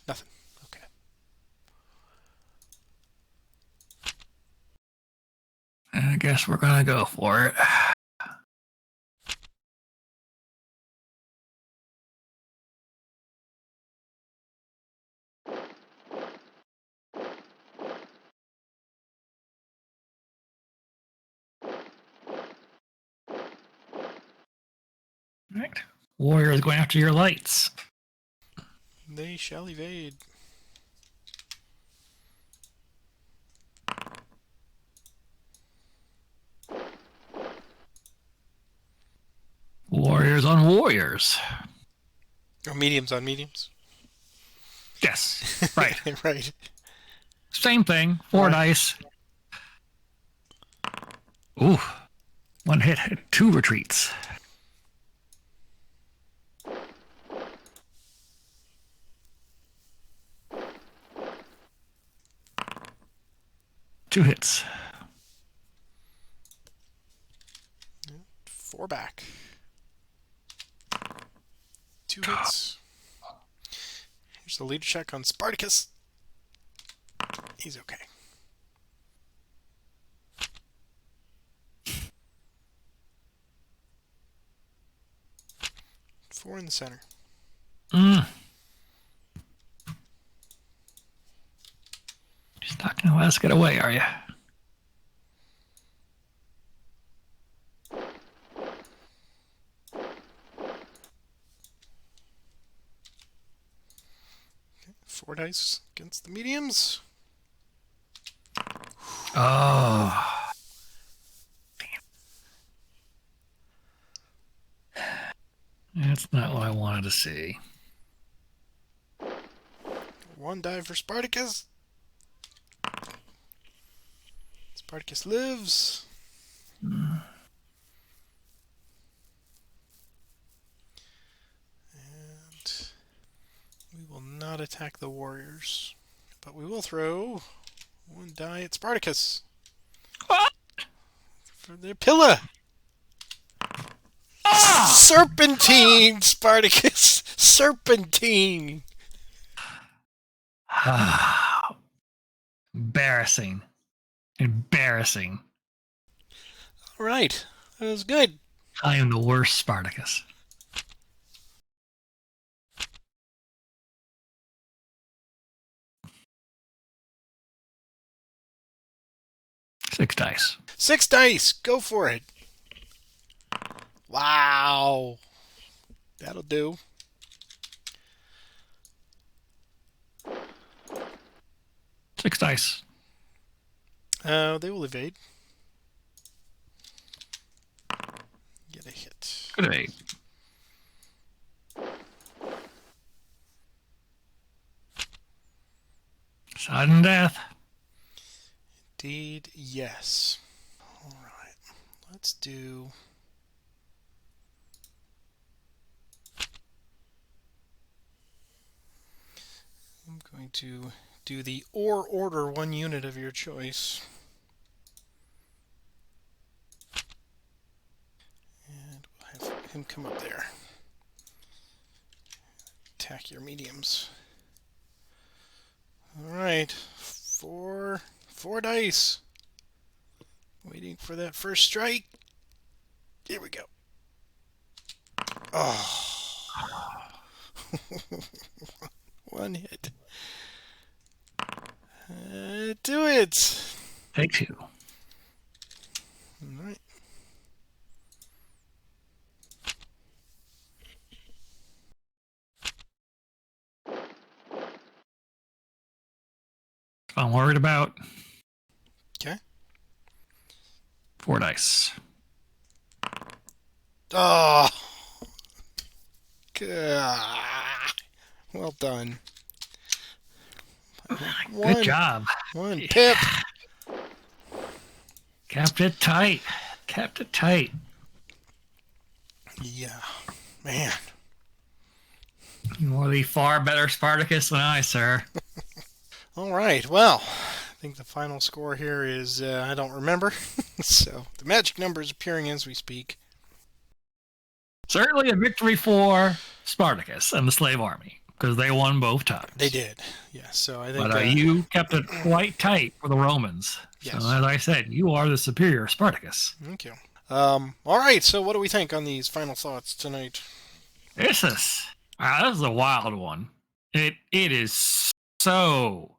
Nothing. Okay. I guess we're gonna go for it. Right. Warriors going after your lights. They shall evade. Warriors on warriors. Or mediums on mediums. Yes. Right. Right. Same thing. 4 dice. Ooh. 1 hit, 2 retreats. Two hits. 4 back. 2 hits. Here's the leader check on Spartacus. He's okay. Four in the center. Just not going to let us get away, are you? 4 dice against the mediums. Oh. That's not what I wanted to see. 1 die for Spartacus. Spartacus lives. Mm. And we will not attack the warriors. But we will throw 1 die at Spartacus. Ah! For their pillar. Ah! Serpentine, Spartacus. Serpentine. Embarrassing. Embarrassing. All right. That was good. I am the worst Spartacus. Six dice. 6 dice. Go for it. Wow. That'll do. Six dice. They will evade. Get a hit. Good eight. Sudden death. Indeed, yes. All right. Let's do... I'm going to do the or order 1 unit of your choice. And we'll have him come up there. Attack your mediums. Alright. 4 dice. Waiting for that first strike. Here we go. Oh. 1 hit. Do it. Take 2. All right. I'm worried about. Okay. 4 dice. Oh. Well done. Good job. 1 pip. Kept it tight. Kept it tight. Yeah. Man. You are the far better Spartacus than I, sir. All right. Well, I think the final score here is I don't remember. So the magic number is appearing as we speak. Certainly a victory for Spartacus and the slave army, because they won both times. They did. Yeah. So I think But you kept it quite tight for the Romans. Yes. So as I said, you are the superior Spartacus. Thank you. All right. So what do we think on these final thoughts tonight? This is a wild one. It is so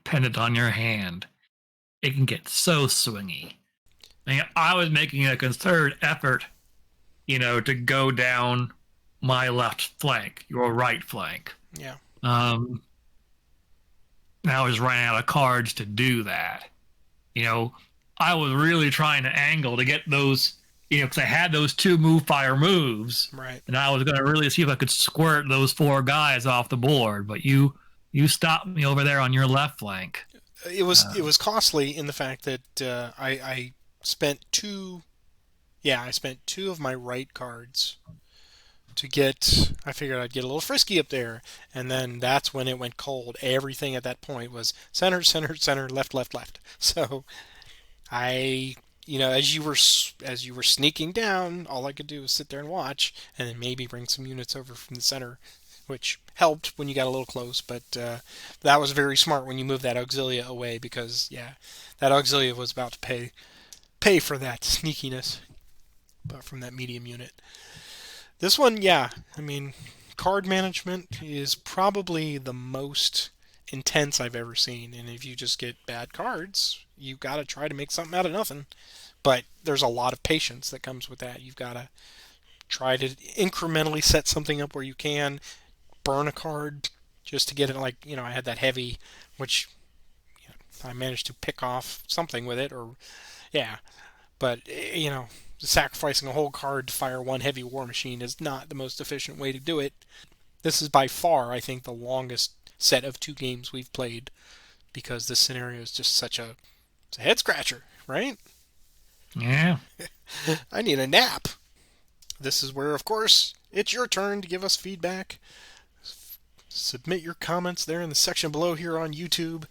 dependent on your hand. It can get so swingy. I was making a concerted effort, to go down my left flank, your right flank. Yeah. I was running out of cards to do that. I was really trying to angle to get those, because I had those 2 move fire moves. Right. And I was going to really see if I could squirt those 4 guys off the board. But you stopped me over there on your left flank. It was costly in the fact that I spent 2. Yeah, I spent 2 of my right cards to get. I figured I'd get a little frisky up there, and then that's when it went cold. Everything at that point was center, center, center, left, left, left. So I, as you were sneaking down, all I could do was sit there and watch, and then maybe bring some units over from the center, which helped when you got a little close. But that was very smart when you moved that auxilia away, because that auxilia was about to pay for that sneakiness, but from that medium unit. This one, card management is probably the most intense I've ever seen. And if you just get bad cards, you've got to try to make something out of nothing. But there's a lot of patience that comes with that. You've got to try to incrementally set something up where you can burn a card just to get it, like, I had that heavy, which I managed to pick off something with it, or yeah. But sacrificing a whole card to fire one heavy war machine is not the most efficient way to do it. This is by far, I think, the longest set of 2 games we've played because this scenario is just it's a head scratcher, right? Yeah. I need a nap. This is where, of course, it's your turn to give us feedback. Submit your comments there in the section below here on YouTube.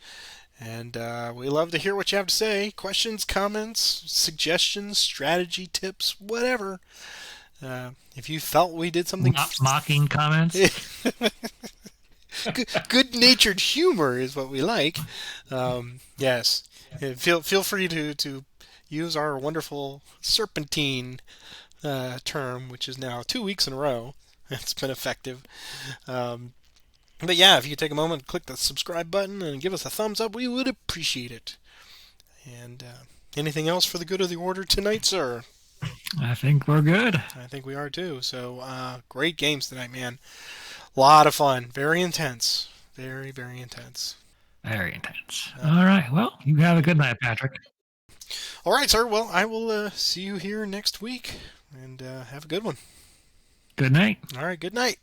And we love to hear what you have to say. Questions, comments, suggestions, strategy tips, whatever. If you felt we did something... Mocking comments. Good-natured humor is what we like. Yes. Feel free to use our wonderful serpentine term, which is now 2 weeks in a row. It's been effective. But yeah, if you could take a moment, click the subscribe button, and give us a thumbs up, we would appreciate it. And anything else for the good of the order tonight, sir? I think we're good. I think we are too. So great games tonight, man. A lot of fun. Very intense. Very, very intense. Very intense. All right. Well, you have a good night, Patrick. All right, sir. Well, I will see you here next week, and have a good one. Good night. All right, good night.